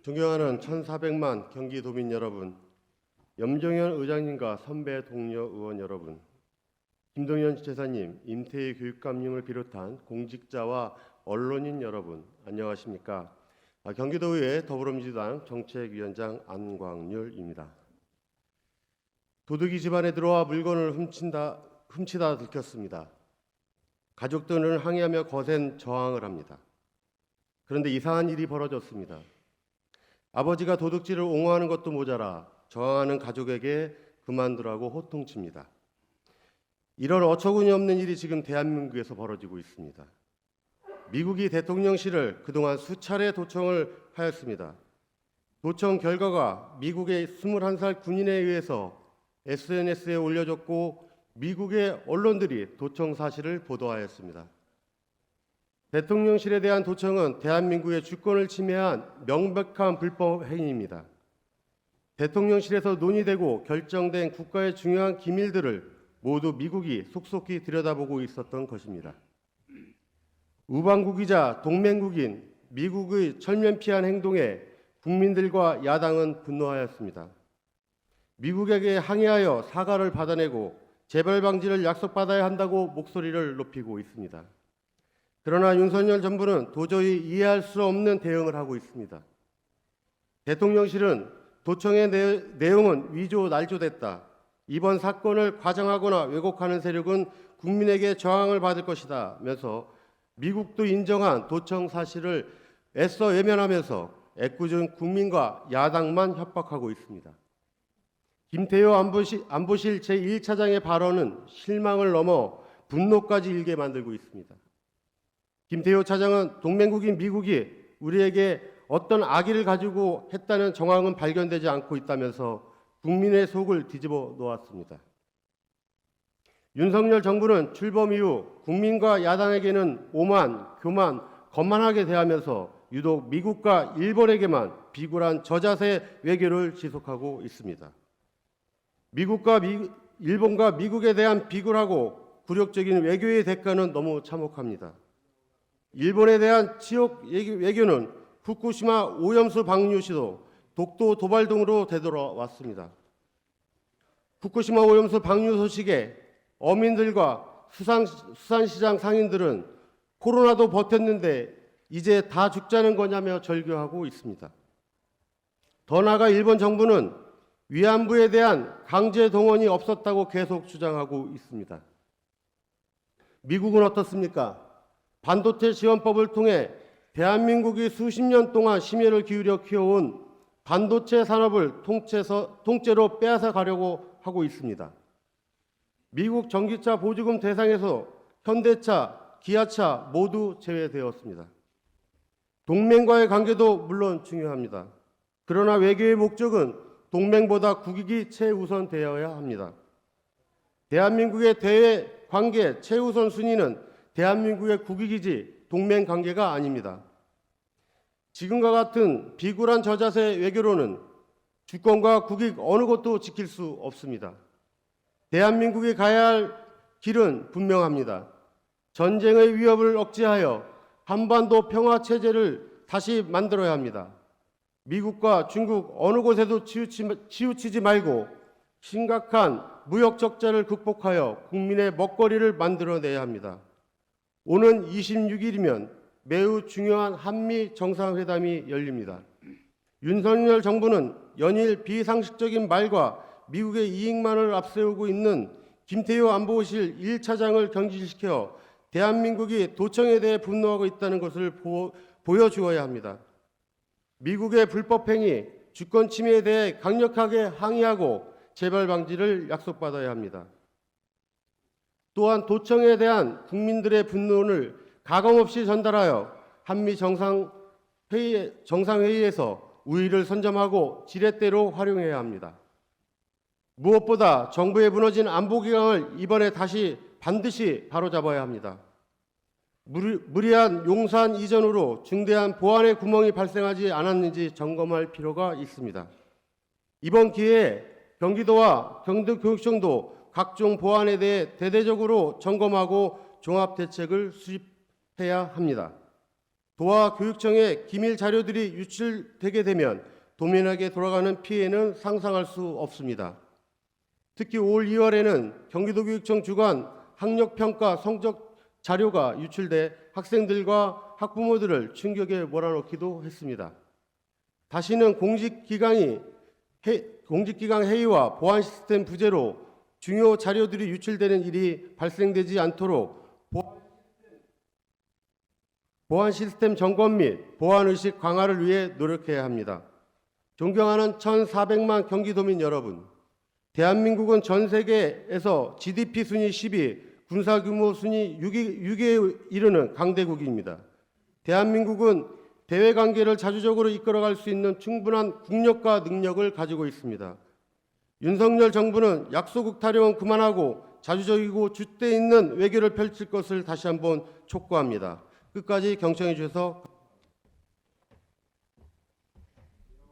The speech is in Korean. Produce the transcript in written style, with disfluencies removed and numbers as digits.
존경하는 1,400만 경기도민 여러분, 염정현 의장님과 선배 동료 의원 여러분, 김동연 지사님, 임태희 교육감님을 비롯한 공직자와 언론인 여러분, 안녕하십니까? 경기도의회 더불어민주당 정책위원장 안광률입니다. 도둑이 집안에 들어와 물건을 훔치다 들켰습니다. 가족들은 항의하며 거센 저항을 합니다. 그런데 이상한 일이 벌어졌습니다. 아버지가 도둑질을 옹호하는 것도 모자라 저항하는 가족에게 그만두라고 호통칩니다. 이런 어처구니 없는 일이 지금 대한민국에서 벌어지고 있습니다. 미국이 대통령실을 그동안 수차례 도청을 하였습니다. 도청 결과가 미국의 21살 군인에 의해서 SNS에 올려졌고 미국의 언론들이 도청 사실을 보도하였습니다. 대통령실에 대한 도청은 대한민국의 주권을 침해한 명백한 불법 행위입니다. 대통령실에서 논의되고 결정된 국가의 중요한 기밀들을 모두 미국이 속속히 들여다보고 있었던 것입니다. 우방국이자 동맹국인 미국의 철면피한 행동에 국민들과 야당은 분노하였습니다. 미국에게 항의하여 사과를 받아내고 재발 방지를 약속받아야 한다고 목소리를 높이고 있습니다. 그러나 윤석열 정부는 도저히 이해할 수 없는 대응을 하고 있습니다. 대통령실은 도청의 내용은 위조 날조됐다. 이번 사건을 과장하거나 왜곡하는 세력은 국민에게 저항을 받을 것이다 면서 미국도 인정한 도청 사실을 애써 외면하면서 애꿎은 국민과 야당만 협박하고 있습니다. 김태효 안보실 제1차장의 발언은 실망을 넘어 분노까지 일게 만들고 있습니다. 김태효 차장은 동맹국인 미국이 우리에게 어떤 악의를 가지고 했다는 정황은 발견되지 않고 있다면서 국민의 속을 뒤집어 놓았습니다. 윤석열 정부는 출범 이후 국민과 야당에게는 오만, 교만, 거만하게 대하면서 유독 미국과 일본에게만 비굴한 저자세 외교를 지속하고 있습니다. 일본과 미국에 대한 비굴하고 굴욕적인 외교의 대가는 너무 참혹합니다. 일본에 대한 치욕 외교는 후쿠시마 오염수 방류 시도 독도 도발 등으로 되돌아왔습니다. 후쿠시마 오염수 방류 소식에 어민들과 수산시장 상인들은 코로나도 버텼는데 이제 다 죽자는 거냐며 절규하고 있습니다. 더 나아가 일본 정부는 위안부에 대한 강제 동원이 없었다고 계속 주장하고 있습니다. 미국은 어떻습니까? 반도체 지원법을 통해 대한민국이 수십 년 동안 심혈을 기울여 키워온 반도체 산업을 통째로 빼앗아 가려고 하고 있습니다. 미국 전기차 보조금 대상에서 현대차, 기아차 모두 제외되었습니다. 동맹과의 관계도 물론 중요합니다. 그러나 외교의 목적은 동맹보다 국익이 최우선되어야 합니다. 대한민국의 대외 관계 최우선 순위는 대한민국의 국익이지 동맹 관계가 아닙니다. 지금과 같은 비굴한 저자세 외교로는 주권과 국익 어느 것도 지킬 수 없습니다. 대한민국이 가야 할 길은 분명합니다. 전쟁의 위협을 억제하여 한반도 평화 체제를 다시 만들어야 합니다. 미국과 중국 어느 곳에도 치우치지 말고 심각한 무역 적자를 극복하여 국민의 먹거리를 만들어내야 합니다. 오는 26일이면 매우 중요한 한미 정상회담이 열립니다. 윤석열 정부는 연일 비상식적인 말과 미국의 이익만을 앞세우고 있는 김태효 안보실 1차장을 경질시켜 대한민국이 도청에 대해 분노하고 있다는 것을 보여주어야 합니다. 미국의 불법행위, 주권 침해에 대해 강력하게 항의하고 재발 방지를 약속받아야 합니다. 또한 도청에 대한 국민들의 분노를 가감없이 전달하여 한미 정상회의에서 우위를 선점하고 지렛대로 활용해야 합니다. 무엇보다 정부의 무너진 안보기강을 이번에 반드시 바로잡아야 합니다. 무리한 용산 이전으로 중대한 보안의 구멍이 발생하지 않았는지 점검할 필요가 있습니다. 이번 기회에 경기도와 경기도교육청도 각종 보안에 대해 대대적으로 점검하고 종합대책을 수립해야 합니다. 도와 교육청에 기밀 자료들이 유출되게 되면 도민에게 돌아가는 피해는 상상할 수 없습니다. 특히 올 2월에는 경기도교육청 주관 학력평가 성적 자료가 유출돼 학생들과 학부모들을 충격에 몰아넣기도 했습니다. 다시는 공직기강 회의와 보안 시스템 부재로 중요 자료들이 유출되는 일이 발생되지 않도록 보안 시스템 점검 및 보안의식 강화를 위해 노력해야 합니다. 존경하는 1,400만 경기도민 여러분, 대한민국은 전 세계에서 GDP 순위 10위, 군사규모 순위 6위에 이르는 강대국입니다. 대한민국은 대외관계를 자주적으로 이끌어갈 수 있는 충분한 국력과 능력을 가지고 있습니다. 윤석열 정부는 약소국 타령은 그만하고 자주적이고 줏대 있는 외교를 펼칠 것을 다시 한번 촉구합니다. 끝까지 경청해 주셔서